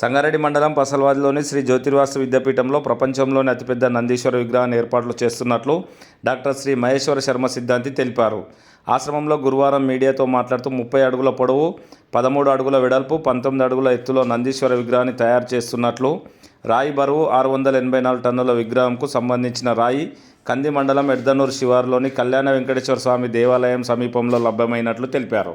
సంగారెడ్డి మండలం పసల్వాదిలోని శ్రీ జ్యోతిర్వాసు విద్యాపీఠంలో ప్రపంచంలోని అతిపెద్ద నందీశ్వర విగ్రహాన్ని ఏర్పాట్లు చేస్తున్నట్లు డాక్టర్ శ్రీ మహేశ్వర శర్మ సిద్ధాంతి తెలిపారు. ఆశ్రమంలో గురువారం మీడియాతో మాట్లాడుతూ 30 అడుగుల పొడవు, 13 అడుగుల వెడల్పు, 19 అడుగుల ఎత్తులో నందీశ్వర విగ్రహాన్ని తయారు చేస్తున్నట్లు, రాయి బరువు 684 టన్నుల విగ్రహంకు సంబంధించిన రాయి కంది మండలం ఎడ్దనూరు శివారులోని కళ్యాణ వెంకటేశ్వర స్వామి దేవాలయం సమీపంలో లభ్యమైనట్లు తెలిపారు.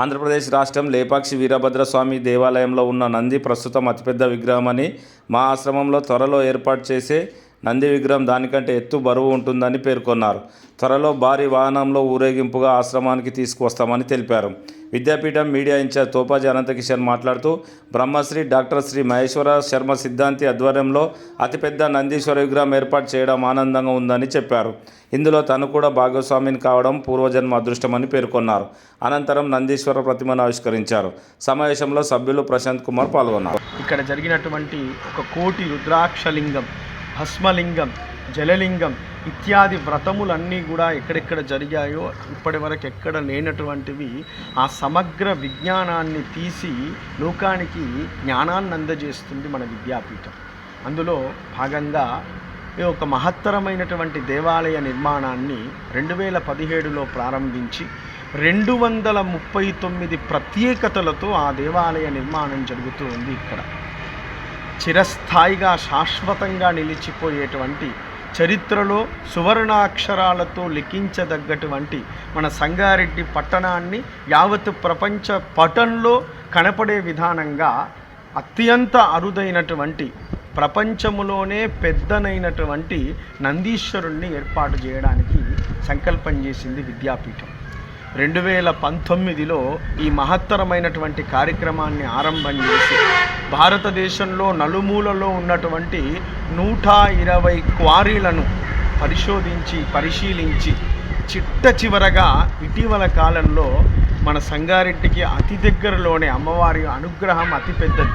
ఆంధ్రప్రదేశ్ రాష్ట్రం లేపాక్షి వీరభద్రస్వామి దేవాలయంలో ఉన్న నంది ప్రస్తుతం అతిపెద్ద విగ్రహమని, మా ఆశ్రమంలో త్వరలో ఏర్పాటు చేసే నంది విగ్రహం దానికంటే ఎత్తు బరువు ఉంటుందని పేర్కొన్నారు. త్వరలో భారీ వాహనంలో ఊరేగింపుగా ఆశ్రమానికి తీసుకువస్తామని తెలిపారు. విద్యాపీఠం మీడియా ఇన్ఛార్జ్ తోపాజీ అనంతకిషన్ మాట్లాడుతూ బ్రహ్మశ్రీ డాక్టర్ శ్రీ మహేశ్వర శర్మ సిద్ధాంతి ఆధ్వర్యంలో అతిపెద్ద నందీశ్వర విగ్రహం ఏర్పాటు చేయడం ఆనందంగా ఉందని చెప్పారు. ఇందులో తను కూడా భాగస్వామిని కావడం పూర్వజన్మ అదృష్టమని పేర్కొన్నారు. అనంతరం నందీశ్వర ప్రతిమను ఆవిష్కరించారు. సమావేశంలో సభ్యులు ప్రశాంత్ కుమార్ పాల్గొన్నారు. ఇక్కడ జరిగినటువంటి 1 కోటి రుద్రాక్షలింగం, భస్మలింగం, జలలింగం ఇత్యాది వ్రతములన్నీ కూడా ఎక్కడెక్కడ జరిగాయో ఇప్పటి వరకు ఎక్కడ లేనటువంటివి ఆ సమగ్ర విజ్ఞానాన్ని తీసి లోకానికి జ్ఞానాన్ని అందజేస్తుంది మన విద్యాపీఠం. అందులో భాగంగా ఒక మహత్తరమైనటువంటి దేవాలయ నిర్మాణాన్ని 2017లో ప్రారంభించి 239 ప్రత్యేకతలతో ఆ దేవాలయ నిర్మాణం జరుగుతూ ఉంది. ఇక్కడ చిరస్థాయిగా శాశ్వతంగా నిలిచిపోయేటువంటి చరిత్రలో సువర్ణాక్షరాలతో లిఖించదగ్గటువంటి మన సంగారెడ్డి పట్టణాన్ని యావత్ ప్రపంచ పటంలో కనపడే విధానంగా అత్యంత అరుదైనటువంటి ప్రపంచములోనే పెద్దనైనటువంటి నందీశ్వరుణ్ణి ఏర్పాటు చేయడానికి సంకల్పం చేసింది విద్యాపీఠం. 2019లో ఈ మహత్తరమైనటువంటి కార్యక్రమాన్ని ఆరంభం చేసి భారతదేశంలో నలుమూలలో ఉన్నటువంటి 120 క్వారీలను పరిశీలించి చిట్ట చివరగా ఇటీవల కాలంలో మన సంగారెడ్డికి అతి దగ్గరలోనే అమ్మవారి అనుగ్రహం అతిపెద్దది.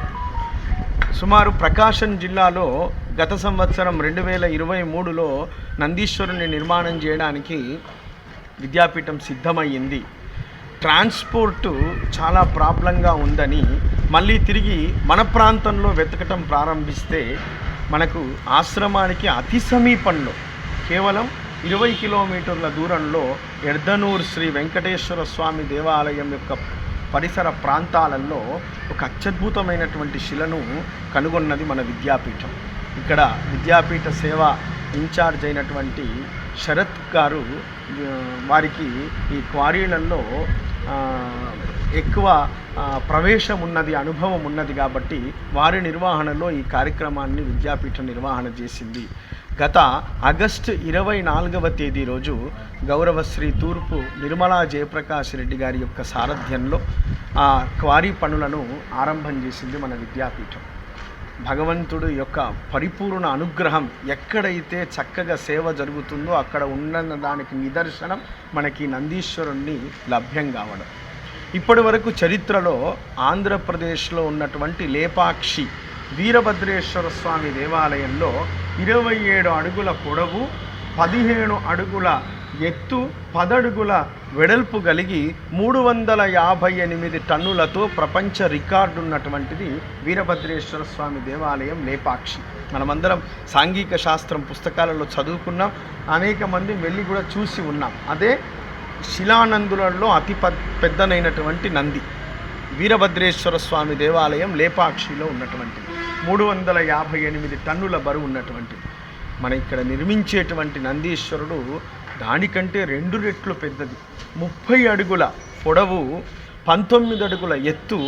సుమారు ప్రకాశం జిల్లాలో గత సంవత్సరం 2023లో నందీశ్వరుని నిర్మాణం చేయడానికి విద్యాపీఠం సిద్ధమయ్యింది. ట్రాన్స్పోర్టు చాలా ప్రాబ్లంగా ఉందని మళ్ళీ తిరిగి మన ప్రాంతంలో వెతకటం ప్రారంభిస్తే మనకు ఆశ్రమానికి అతి సమీపంలో కేవలం 20 కిలోమీటర్ల దూరంలో ఎడ్దనూరు శ్రీ వెంకటేశ్వర స్వామి దేవాలయం యొక్క పరిసర ప్రాంతాలలో ఒక అత్యద్భుతమైనటువంటి శిలను కనుగొన్నది మన విద్యాపీఠం. ఇక్కడ విద్యాపీఠ సేవ ఇన్ఛార్జ్ అయినటువంటి శరత్ గారు వారికి ఈ క్వారీలలో ఎక్కువ ప్రవేశం ఉన్నది, అనుభవం ఉన్నది కాబట్టి వారి నిర్వహణలో ఈ కార్యక్రమాన్ని విద్యాపీఠం నిర్వహణ చేసింది. గత ఆగస్టు 24వ తేదీ రోజు గౌరవశ్రీ తూర్పు నిర్మలా జయప్రకాష్ రెడ్డి గారి యొక్క సారథ్యంలో ఆ క్వారీ పనులను ఆరంభం చేసింది మన విద్యాపీఠం. భగవంతుడు యొక్క పరిపూర్ణ అనుగ్రహం ఎక్కడైతే చక్కగా సేవ జరుగుతుందో అక్కడ ఉన్న దానికి నిదర్శనం మనకి నందీశ్వరుణ్ణి లభ్యం కావడం. ఇప్పటి వరకు చరిత్రలో ఆంధ్రప్రదేశ్లో ఉన్నటువంటి లేపాక్షి వీరభద్రేశ్వర స్వామి దేవాలయంలో 27 అడుగుల పొడవు, 15 అడుగుల ఎత్తు, 10 అడుగుల వెడల్పు కలిగి 358 టన్నులతో ప్రపంచ రికార్డు ఉన్నటువంటిది వీరభద్రేశ్వర స్వామి దేవాలయం లేపాక్షి. మనమందరం సాంఘిక శాస్త్రం పుస్తకాలలో చదువుకున్నాం, అనేక మంది వెళ్ళి కూడా చూసి ఉన్నాం. అదే శిలానందులలో అతి పెద్దనైనటువంటి నంది వీరభద్రేశ్వర స్వామి దేవాలయం లేపాక్షిలో ఉన్నటువంటిది 358 టన్నుల బరువు ఉన్నటువంటిది. మన ఇక్కడ నిర్మించేటువంటి నందీశ్వరుడు దానికంటే 2 రెట్లు పెద్దది. 30 అడుగుల పొడవు, 19 అడుగుల ఎత్తు,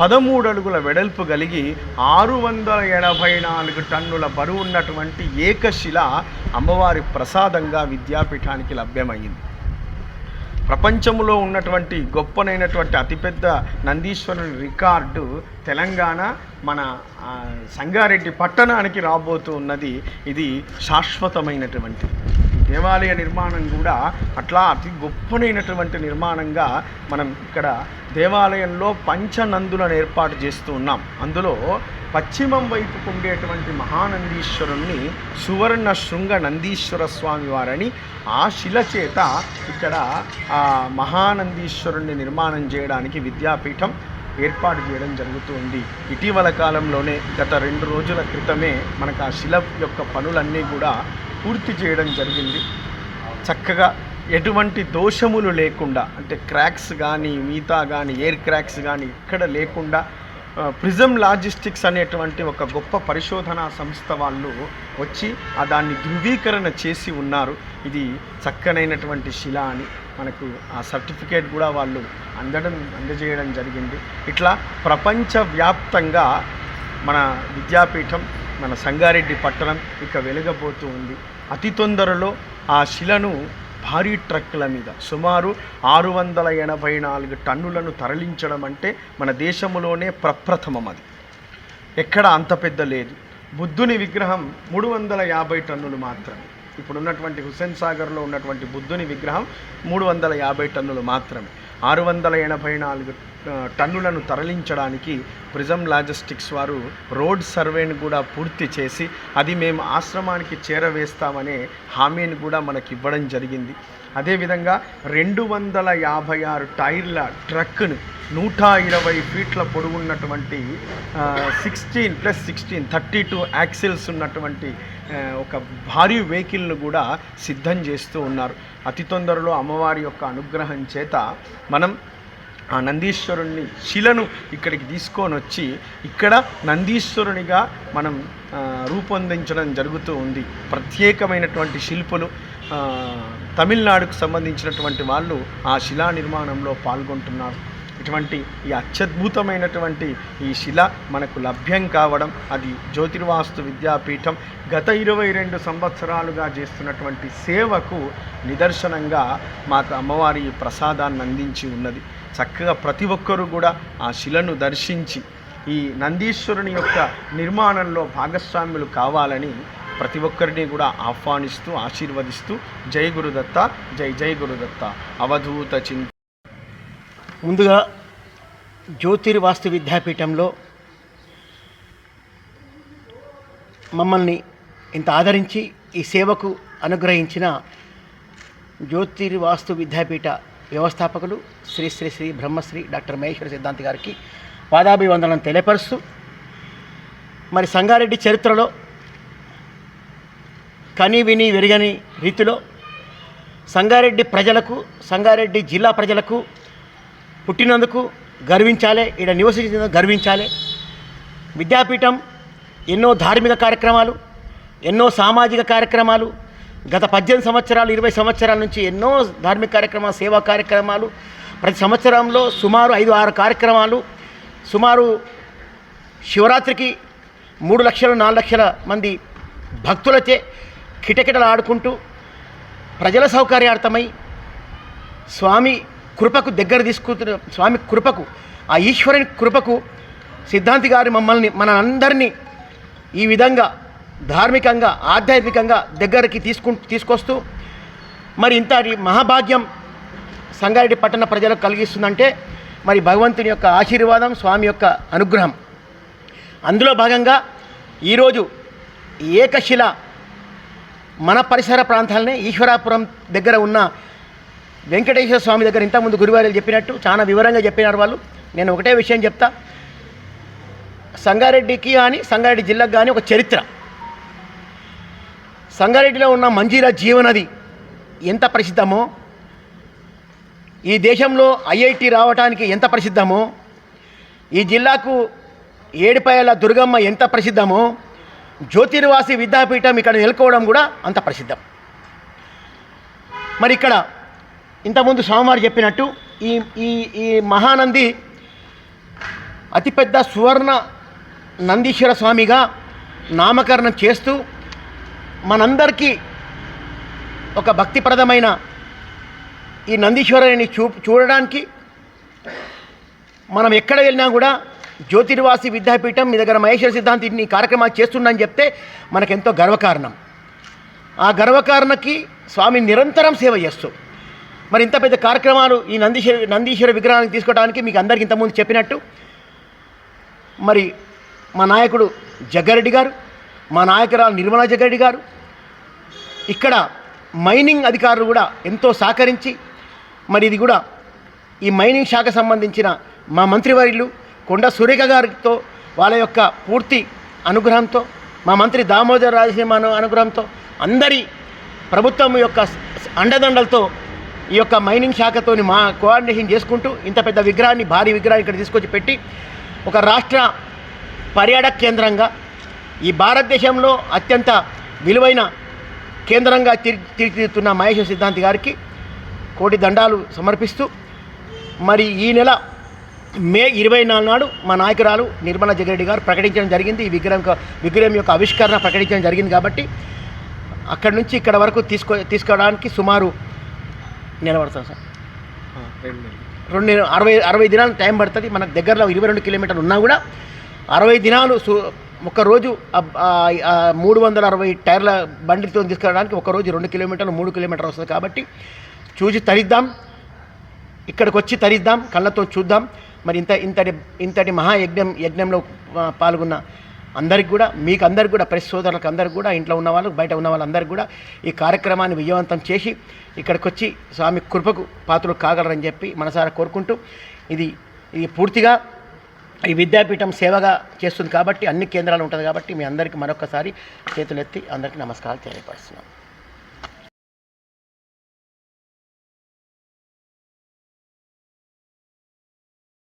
13 అడుగుల వెడల్పు కలిగి 684 టన్నుల బరువు ఉన్నటువంటి ఏకశిల అమ్మవారి ప్రసాదంగా విద్యాపీఠానికి లభ్యమైంది. ప్రపంచంలో ఉన్నటువంటి గొప్పనైనటువంటి అతిపెద్ద నందీశ్వరుని రికార్డు తెలంగాణ మన సంగారెడ్డి పట్టణానికి రాబోతూ ఉన్నది. ఇది శాశ్వతమైనటువంటి దేవాలయ నిర్మాణం కూడా అట్లా అతి గొప్పనైనటువంటి నిర్మాణంగా మనం ఇక్కడ దేవాలయంలో పంచనందులను ఏర్పాటు చేస్తూ ఉన్నాం. అందులో పశ్చిమం వైపుకు ఉండేటువంటి మహానందీశ్వరుణ్ణి సువర్ణ శృంగ నందీశ్వర స్వామి వారని ఆ శిల చేత ఇక్కడ ఆ మహానందీశ్వరుణ్ణి నిర్మాణం చేయడానికి విద్యాపీఠం ఏర్పాటు చేయడం జరుగుతుంది. ఇటీవల కాలంలోనే గత 2 రోజుల క్రితమే మనకు ఆ శిల యొక్క పనులన్నీ కూడా పూర్తి చేయడం జరిగింది. చక్కగా ఎటువంటి దోషములు లేకుండా, అంటే క్రాక్స్ కానీ మిగతా కానీ ఎయిర్ క్రాక్స్ కానీ ఇక్కడ లేకుండా ప్రిజమ్ లాజిస్టిక్స్ అనేటువంటి ఒక గొప్ప పరిశోధనా సంస్థ వాళ్ళు వచ్చి దాన్ని ధృవీకరణ చేసి ఉన్నారు. ఇది చక్కనైనటువంటి శిల అని మనకు ఆ సర్టిఫికేట్ కూడా వాళ్ళు అందజేయడం జరిగింది. ఇట్లా ప్రపంచవ్యాప్తంగా మన విద్యాపీఠం, మన సంగారెడ్డి పట్టణం ఇక వెలగబోతూ ఉంది. అతి తొందరలో ఆ శిలను భారీ ట్రక్కుల మీద సుమారు 684 టన్నులను తరలించడం అంటే మన దేశంలోనే ప్రప్రథమం. అది ఎక్కడ అంత పెద్ద లేదు. బుద్ధుని విగ్రహం 350 టన్నులు మాత్రమే. ఇప్పుడున్నటువంటి హుస్సేన్ సాగర్లో ఉన్నటువంటి బుద్ధుని విగ్రహం 350 టన్నులు మాత్రమే. 684 టన్నులను తరలించడానికి ప్రిజమ్ లాజిస్టిక్స్ వారు రోడ్ సర్వేను కూడా పూర్తి చేసి అది మేము ఆశ్రమానికి చేరవేస్తామనే హామీని కూడా మనకి ఇవ్వడం జరిగింది. అదేవిధంగా 256 టైర్ల ట్రక్కును 120 ఫీట్ల పొడవున్నటువంటి 16+16 32 యాక్సిల్స్ ఉన్నటువంటి ఒక భారీ వెహికల్ను కూడా సిద్ధం చేస్తూ ఉన్నారు. అతి తొందరలో అమ్మవారి యొక్క అనుగ్రహం చేత మనం ఆ నందీశ్వరుణ్ణి శిలను ఇక్కడికి తీసుకొని వచ్చి ఇక్కడ నందీశ్వరునిగా మనం రూపొందించడం జరుగుతూ ఉంది. ప్రత్యేకమైనటువంటి శిల్పులు తమిళనాడుకు సంబంధించినటువంటి వాళ్ళు ఆ శిలా నిర్మాణంలో పాల్గొంటున్నారు. ఇటువంటి ఈ అత్యద్భుతమైనటువంటి ఈ శిల మనకు లభ్యం కావడం, అది జ్యోతిర్వాస్తు విద్యాపీఠం గత 22 సంవత్సరాలుగా చేస్తున్నటువంటి సేవకు నిదర్శనంగా మాకు అమ్మవారి ప్రసాదాన్ని అందించి ఉన్నది. చక్కగా ప్రతి ఒక్కరూ కూడా ఆ శిలను దర్శించి ఈ నందీశ్వరుని యొక్క నిర్మాణంలో భాగస్వాములు కావాలని ప్రతి ఒక్కరిని కూడా ఆహ్వానిస్తూ ఆశీర్వదిస్తూ జై గురుదత్త, జై జై గురుదత్త. అవధూత చింత. ముందుగా జ్యోతిర్వాస్తు విద్యాపీఠంలో మమ్మల్ని ఇంత ఆదరించి ఈ సేవకు అనుగ్రహించిన జ్యోతిర్వాస్తు విద్యాపీఠ వ్యవస్థాపకులు శ్రీ శ్రీ శ్రీ బ్రహ్మశ్రీ డాక్టర్ మహేశ్వర సిద్ధాంతి గారికి పాదాభివందనను తెలియపరుస్తూ, మరి సంగారెడ్డి చరిత్రలో కని విని వెరగని రీతిలో సంగారెడ్డి ప్రజలకు, సంగారెడ్డి జిల్లా ప్రజలకు పుట్టినందుకు గర్వించాలి, ఇక్కడ నివసించినందుకు గర్వించాలి. విద్యాపీఠం ఎన్నో ధార్మిక కార్యక్రమాలు, ఎన్నో సామాజిక కార్యక్రమాలు, గత 18 సంవత్సరాలు 20 సంవత్సరాల నుంచి ఎన్నో ధార్మిక కార్యక్రమాలు, సేవా కార్యక్రమాలు, ప్రతి సంవత్సరంలో సుమారు 5-6 కార్యక్రమాలు, సుమారు శివరాత్రికి 3 లక్షలు 4 లక్షల మంది భక్తులచే కిటకిటలు ఆడుకుంటూ ప్రజల సౌకర్యార్థమై స్వామి కృపకు దగ్గర తీసుకుంటున్న, స్వామి కృపకు, ఆ ఈశ్వరుని కృపకు సిద్ధాంతి గారి మమ్మల్ని, మన అందరినీ ఈ విధంగా ధార్మికంగా ఆధ్యాత్మికంగా దగ్గరికి తీసుకొస్తూ మరి ఇంత మహాభాగ్యం సంగారెడ్డి పట్టణ ప్రజలకు కలిగిస్తుందంటే మరి భగవంతుని యొక్క ఆశీర్వాదం, స్వామి యొక్క అనుగ్రహం. అందులో భాగంగా ఈరోజు ఏకశిల మన పరిసర ప్రాంతాలనే ఈశ్వరాపురం దగ్గర ఉన్న వెంకటేశ్వర స్వామి దగ్గర ఇంతకుముందు గురువారు చెప్పినట్టు చాలా వివరంగా చెప్పినారు వాళ్ళు. నేను ఒకటే విషయం చెప్తా, సంగారెడ్డికి కానీ సంగారెడ్డి జిల్లాకు కానీ ఒక చరిత్ర. సంగారెడ్డిలో ఉన్న మంజీరా జీవనది ఎంత ప్రసిద్ధమో, ఈ దేశంలో ఐఐటి రావడానికి ఎంత ప్రసిద్ధమో, ఈ జిల్లాకు ఏడుపాయల దుర్గమ్మ ఎంత ప్రసిద్ధమో, జ్యోతిర్వాసి విద్యాపీఠం ఇక్కడ నెలకోవడం కూడా అంత ప్రసిద్ధం. మరి ఇక్కడ ఇంతకుముందు స్వామివారు చెప్పినట్టు ఈ ఈ ఈ మహానంది అతిపెద్ద సువర్ణ నందీశ్వర స్వామిగా నామకరణం చేస్తూ మనందరికీ ఒక భక్తిప్రదమైన ఈ నందీశ్వరుని చూడడానికి మనం ఎక్కడ వెళ్ళినా కూడా జ్యోతిర్వాసి విద్యాపీఠం మీ దగ్గర మహేశ్వర సిద్ధాంతి ఇన్ని కార్యక్రమాలు చేస్తుండని చెప్తే మనకెంతో గర్వకారణం. ఆ గర్వకారణకి స్వామి నిరంతరం సేవ చేస్తూ మరి ఇంత పెద్ద కార్యక్రమాలు ఈ నందీశ్వర విగ్రహానికి తీసుకోవడానికి మీకు అందరికీ ఇంతకుముందు చెప్పినట్టు మరి మా నాయకుడు జగ్గారెడ్డి గారు, మా నాయకురాలు నిర్మలా జగ్గారెడ్డి గారు, ఇక్కడ మైనింగ్ అధికారులు కూడా ఎంతో సహకరించి మరి ఇది కూడా ఈ మైనింగ్ శాఖ సంబంధించిన మా మంత్రివర్యులు కొండ సురేఖ గారితో వాళ్ళ యొక్క పూర్తి అనుగ్రహంతో మా మంత్రి దామోదర్ రాజసింహ అనుగ్రహంతో అందరి ప్రభుత్వం యొక్క అండదండలతో ఈ యొక్క మైనింగ్ శాఖతోని మా కోఆర్డినేషన్ చేసుకుంటూ ఇంత పెద్ద విగ్రహాన్ని భారీ విగ్రహాన్ని ఇక్కడ తీసుకొచ్చి పెట్టి ఒక రాష్ట్ర పర్యాటక కేంద్రంగా ఈ భారతదేశంలో అత్యంత విలువైన కేంద్రంగా తీర్చిదిద్దుతున్న మహేశ్వర సిద్ధాంతి గారికి కోటి దండాలు సమర్పిస్తూ మరి ఈ నెల మే 24 నాడు మా నాయకురాలు నిర్మలా జగ్గిరెడ్డి గారు ప్రకటించడం జరిగింది. ఈ విగ్రహం యొక్క ఆవిష్కరణ ప్రకటించడం జరిగింది. కాబట్టి అక్కడి నుంచి ఇక్కడ వరకు తీసుకోవడానికి సుమారు నెల పడుతుంది సార్. 60 దినాలు టైం పడుతుంది. మనకు దగ్గరలో 22 కిలోమీటర్లు ఉన్నా కూడా 60 దినాలు ఒకరోజు 360 టైర్ల బండితో తీసుకురావడానికి ఒకరోజు 2 కిలోమీటర్లు 3 కిలోమీటర్లు వస్తుంది. కాబట్టి చూసి తరిద్దాం, ఇక్కడికి వచ్చి తరిద్దాం, కళ్ళతో చూద్దాం. మరి ఇంతటి యజ్ఞంలో పాల్గొన్న అందరికి కూడా, మీకు అందరికి కూడా, ప్రెస్ సోదరులకు అందరికి కూడా, ఇంట్లో ఉన్న వాళ్ళు బయట ఉన్న వాళ్ళందరికీ కూడా ఈ కార్యక్రమాన్ని విజయవంతం చేసి ఇక్కడికి వచ్చి స్వామి కృపకు పాత్రలు కాగలరని చెప్పి మనసారా కోరుకుంటూ ఇది పూర్తిగా ఈ విద్యాపీఠం సేవగా చేస్తుంది కాబట్టి అన్ని కేంద్రాలు ఉంటుంది కాబట్టి మీ అందరికీ మరొకసారి చేతులెత్తి అందరికీ నమస్కారాలు తెలియపరుస్తున్నాం.